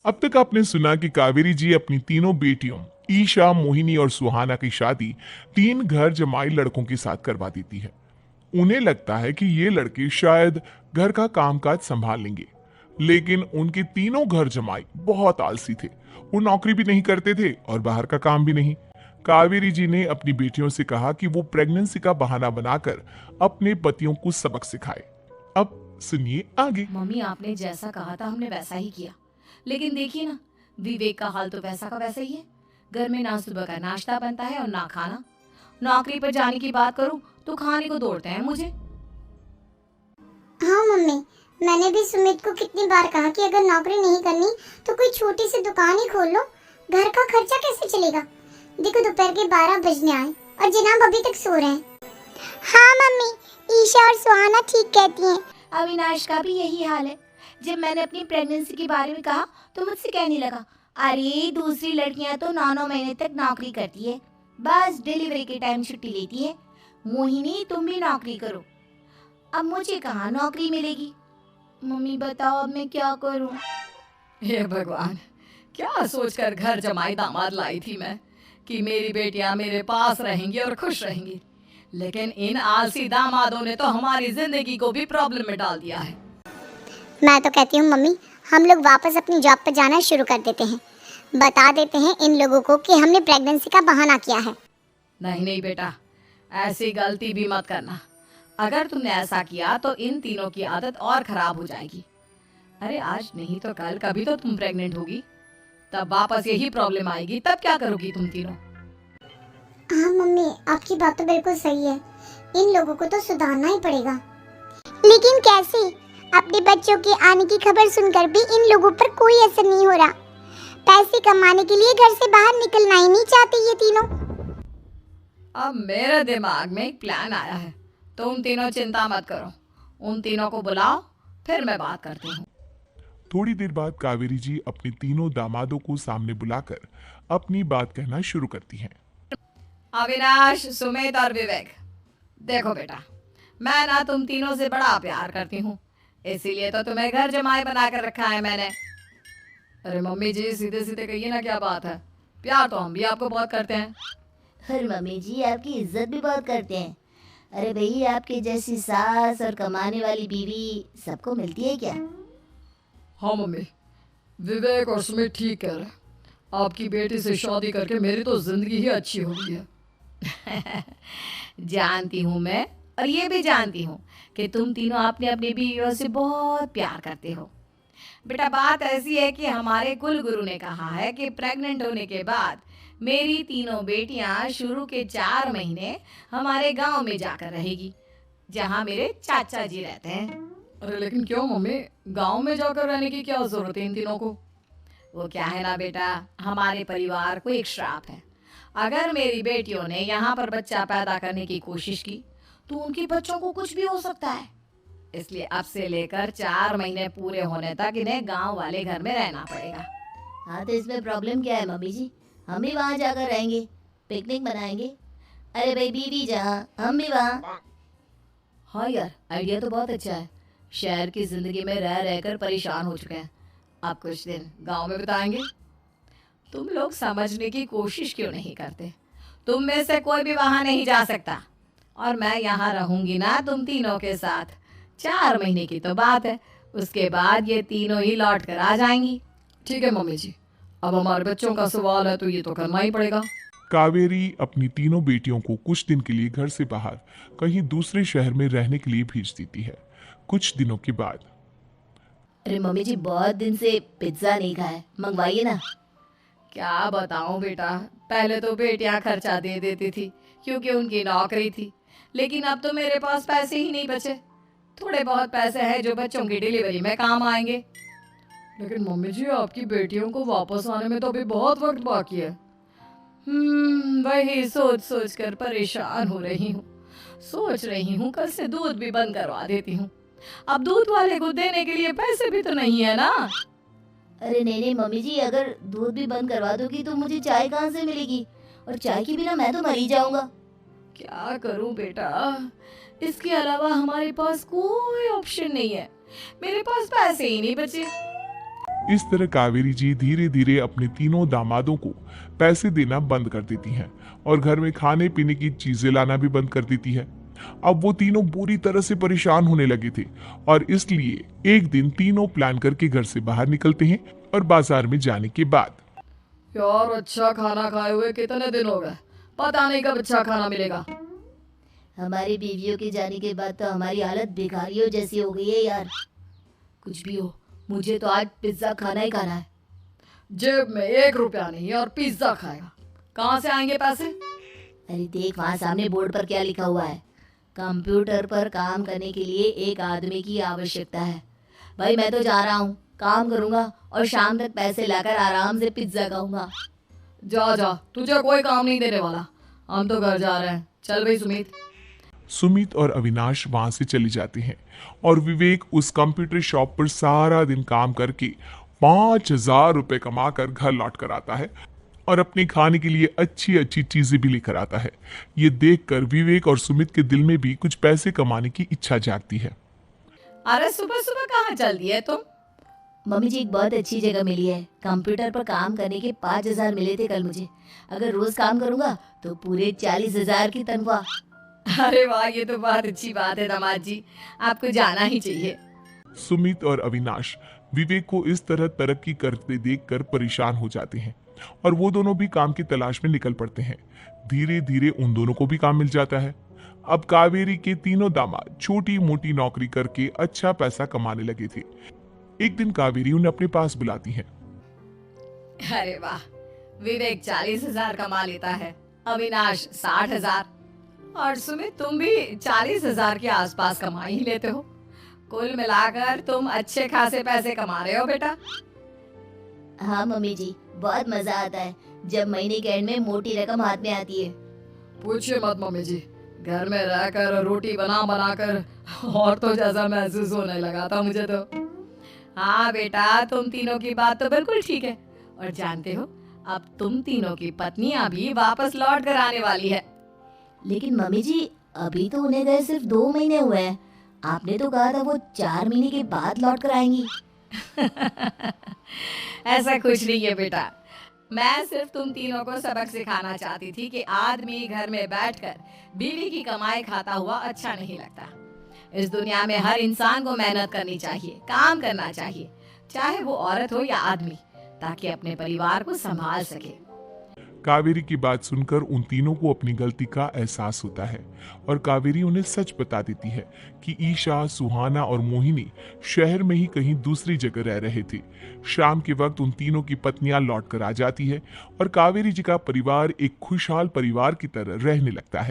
अब तक आपने सुना कि कावेरी जी अपनी तीनों बेटियों ईशा, मोहिनी और सुहाना की शादी तीन घर जमाई लड़कों के साथ करवा देती है। उन्हें लगता है कि ये लड़के शायद घर का कामकाज संभाल लेंगे, लेकिन उनके तीनों घर जमाई बहुत आलसी थे। वो नौकरी भी नहीं करते थे और बाहर का काम भी नहीं। कावेरी जी ने अपनी बेटियों से कहा कि वो प्रेगनेंसी का बहाना बनाकर अपने पतियों को सबक सिखाए। अब सुनिए आगे। मम्मी, आपने जैसा कहा था हमने वैसा ही किया, लेकिन देखिए ना, विवेक का हाल तो वैसा का वैसा ही है। घर में ना सुबह का नाश्ता बनता है और ना खाना। नौकरी पर जाने की बात करूं तो खाने को दौड़ते हैं मुझे। हाँ मम्मी, मैंने भी सुमित को कितनी बार कहा कि अगर नौकरी नहीं करनी तो कोई छोटी सी दुकान ही खोल लो। घर का खर्चा कैसे चलेगा? देखो दोपहर के 12 बजने आए और जनाब अभी तक सो रहे हैं। हाँ मम्मी, ईशा और सुहाना ठीक कहती हैं। अविनाश का भी यही हाल है। जब मैंने अपनी प्रेगनेंसी के बारे में कहा तो मुझसे कहने लगा, अरे दूसरी लड़कियां तो 9 महीने तक नौकरी करती है, बस डिलीवरी के टाइम छुट्टी लेती है। मोहिनी, तुम भी नौकरी करो। अब मुझे कहाँ नौकरी मिलेगी? मम्मी बताओ, अब मैं क्या करूं? हे भगवान, क्या सोचकर घर जमाई दामाद लाई थी मैं कि मेरी बेटियां मेरे पास रहेंगी और खुश रहेंगी, लेकिन इन आलसी दामादों ने तो हमारी जिंदगी को भी प्रॉब्लम में डाल दिया है। मैं तो कहती हूँ मम्मी, हम लोग वापस अपनी जॉब पर जाना शुरू कर देते हैं। बता देते हैं इन लोगों को कि हमने प्रेगनेंसी का बहाना किया है। नहीं नहीं बेटा, ऐसी गलती भी मत करना। अगर तुमने ऐसा किया तो इन तीनों की आदत और खराब हो जाएगी। अरे आज नहीं तो कल कभी तो तुम प्रेग्नेंट होगी, तब वापस यही प्रॉब्लम आएगी। तब क्या करोगी तुम तीनों? हाँ मम्मी, आपकी बात तो बिल्कुल सही है। इन लोगों को तो सुधारना ही पड़ेगा। लेकिन कैसे? अपने बच्चों के आने की खबर सुनकर भी इन लोगों पर कोई असर नहीं हो रहा। पैसे कमाने के लिए घर से बाहर निकलना ही नहीं चाहते ये तीनों। अब मेरे दिमाग में एक प्लान आया है। तुम तीनों चिंता मत करो, उन तीनों को बुलाओ, फिर मैं बात करती हूँ। थोड़ी देर बाद कावेरी जी अपने तीनों दामादों को सामने बुलाकर अपनी बात कहना शुरू करती हैं। अविनाश, सुमित और विवेक, देखो बेटा, मैं ना तुम तीनों से बड़ा प्यार करती हूँ, इसीलिए तो तुम्हें घर जमाई बना कर रखा है मैंने। अरे मम्मी जी, सीधे सीधे कहिए ना, क्या बात है? प्यार तो हम भी आपको बहुत करते हैं। अरे मम्मी जी, आपकी इज्जत भी बहुत करते हैं। अरे भाई, आपके जैसी सास और कमाने वाली बीवी सबको मिलती है क्या? हाँ मम्मी, विवेक और सुमित ठीक कह रहे हैं। आपकी बेटी से शादी करके मेरी तो जिंदगी ही अच्छी हो गई है। जानती हूँ मैं, और ये भी जानती हूँ कि तुम तीनों अपने अपनी बीवियों से बहुत प्यार करते हो। बेटा, बात ऐसी है कि हमारे कुल गुरु ने कहा है कि प्रेग्नेंट होने के बाद मेरी तीनों बेटियां शुरू के 4 महीने हमारे गांव में जाकर रहेगी, जहां मेरे चाचा जी रहते हैं। अरे लेकिन क्यों मम्मी, गांव में जाकर रहने की क्या जरूरत है इन तीनों को? वो क्या है ना बेटा, हमारे परिवार को एक श्राप है। अगर मेरी बेटियों ने यहाँ पर बच्चा पैदा करने की कोशिश की तो उनके बच्चों को कुछ भी हो सकता है। इसलिए अब से लेकर 4 महीने पूरे होने तक इन्हें गांव वाले घर में रहना पड़ेगा। हाँ तो इसमें प्रॉब्लम क्या है मम्मी जी? हम भी वहाँ जाकर रहेंगे, पिकनिक मनाएंगे। अरे भाई, बीवी जहाँ हम भी वहाँ। हाँ यार, आइडिया तो बहुत अच्छा है। शहर की जिंदगी में रह रहकर परेशान हो चुके हैं, अब कुछ दिन गांव में बिताएंगे। तुम लोग समझने की कोशिश क्यों नहीं करते? तुम में से कोई भी वहां नहीं जा सकता, और मैं यहाँ रहूंगी ना तुम तीनों के साथ। 4 महीने की तो बात है, उसके बाद ये तीनों ही लौट कर आ जाएंगी। ठीक है मम्मी जी, अब हमारे बच्चों का सवाल है तो ये तो करना ही पड़ेगा। कावेरी अपनी तीनों बेटियों को कुछ दिन के लिए घर से बाहर कहीं दूसरे शहर में रहने के लिए भेज देती है। कुछ दिनों के बाद अरे मम्मी जी, बहुत दिन से पिज्जा नहीं खाया, मंगवाइए ना। क्या बताऊं बेटा, पहले तो बेटियां खर्चा दे देती थी क्योंकि उनकी नौकरी थी, लेकिन अब तो मेरे पास पैसे ही नहीं बचे। थोड़े बहुत पैसे हैं जो बच्चों की डिलीवरी में काम आएंगे। लेकिन मम्मी जी, आपकी बेटियों को वापस आने में तो अभी बहुत वक्त बाकी है। वही सोच सोच कर परेशान हो रही हूँ। सोच रही हूँ कल से दूध भी बंद करवा देती हूँ। अब दूध वाले को देने के लिए पैसे भी तो नहीं है ना। अरे नहीं नहीं मम्मी जी, अगर दूध भी बंद करवा दोगी तो मुझे चाय कहाँ से मिलेगी? और चाय के बिना मैं तो मर ही जाऊंगा। क्या करूं बेटा, इसके अलावा हमारे पास कोई ऑप्शन नहीं है। मेरे पास पैसे ही नहीं बचे। इस तरह कावेरी जी धीरे धीरे अपने तीनों दामादों को पैसे देना बंद कर देती हैं और घर में खाने पीने की चीजें लाना भी बंद कर देती है। अब वो तीनों बुरी तरह से परेशान होने लगे थे और इसलिए एक दिन तीनों प्लान करके घर से बाहर निकलते हैं और बाजार में जाने के बाद यार अच्छा खाना खाए हुए कितने दिन हो गए, पता नहीं कब अच्छा खाना मिलेगा। हमारी बीवियों के जाने के बाद तो हमारी हालत भिखारियों जैसी हो गई है यार। कुछ भी हो, मुझे तो आज पिज्जा खाना ही खाना है। जेब में 1 रुपया नहीं और पिज्जा खाएगा, कहाँ से आएंगे पैसे? अरे देख वहाँ सामने बोर्ड पर क्या लिखा हुआ है, कंप्यूटर पर काम करने के लिए एक आदमी की आवश्यकता है। भाई मैं तो जा रहा हूँ, काम करूँगा और शाम तक पैसे लाकर आराम से पिज्जा खाऊंगा। जा जा, तुझे कोई काम नहीं देने वाला, हम तो घर जा रहे हैं। चल भाई सुमित। सुमित और अविनाश वहां से चले जाते हैं और विवेक उस कंप्यूटर शॉप पर सारा दिन काम करके 5,000 रुपए कमाकर घर लौट कर आता है और अपने खाने के लिए अच्छी अच्छी चीजें भी लेकर आता है। ये देखकर विवेक और सुमित के दिल में भी कुछ पैसे कमाने की इच्छा जागती है। अरे सुबह सुबह कहाँ चल दी है तुम? मम्मी जी एक बहुत अच्छी जगह मिली है, कंप्यूटर पर काम करने के 5,000 मिले थे कल मुझे। अगर रोज काम करूंगा तो पूरे 40,000 की तनख्वाह। अरे वाह, ये तो बहुत अच्छी बात है दामाद जी, आपको जाना ही चाहिए। सुमित और अविनाश विवेक को इस तरह तरक्की करते देखकर परेशान हो जाते हैं और वो दोनों भी काम की तलाश में निकल पड़ते हैं। धीरे धीरे उन दोनों को भी काम मिल जाता है। अब कावेरी के तीनों दामाद छोटी मोटी नौकरी करके अच्छा पैसा कमाने लगे थे। एक दिन कावेरी उन्हें अपने पास बुलाती है। अरे वाह, विवेक 40,000 कमा लेता है, अविनाश 60,000 और सुमित तुम भी 40,000 के आसपास कमा ही लेते हो। कुल मिलाकर तुम अच्छे खासे पैसे कमा रहे हो बेटा। हाँ मम्मी जी, बहुत मजा आता है जब महीने के एंड में मोटी रकम हाथ में आती है। पूछिए मत मम्मी जी, घर में रहकर रोटी बना बना कर और तो जैसा महसूस होने लगा था मुझे तो। हाँ बेटा, तुम तीनों की बात तो बिल्कुल ठीक है। और जानते हो, अब तुम तीनों की पत्नियां भी वापस लौट कर आने वाली है। लेकिन मम्मी जी अभी तो उन्हें गए सिर्फ 2 महीने हुए हैं, आपने तो कहा था वो 4 महीने के बाद लौट कर आएंगी। ऐसा कुछ नहीं है बेटा, मैं सिर्फ तुम तीनों को सबक सिखाना चाहती थी कि आदमी घर में बैठकर बीवी की कमाई खाता हुआ अच्छा नहीं लगता। इस दुनिया में हर इंसान को मेहनत करनी चाहिए, काम करना चाहिए, चाहे वो औरत हो या आदमी, ताकि अपने परिवार को संभाल सके। कावेरी की बात सुनकर उन तीनों को अपनी गलती का एहसास होता है और कावेरी उन्हें सच बता देती है कि ईशा, सुहाना और मोहिनी शहर में ही कहीं दूसरी जगह रह रहे थे। शाम के वक्त उन तीनों की पत्नियां लौट कर आ जाती है और कावेरी जी का परिवार एक खुशहाल परिवार की तरह रहने लगता है।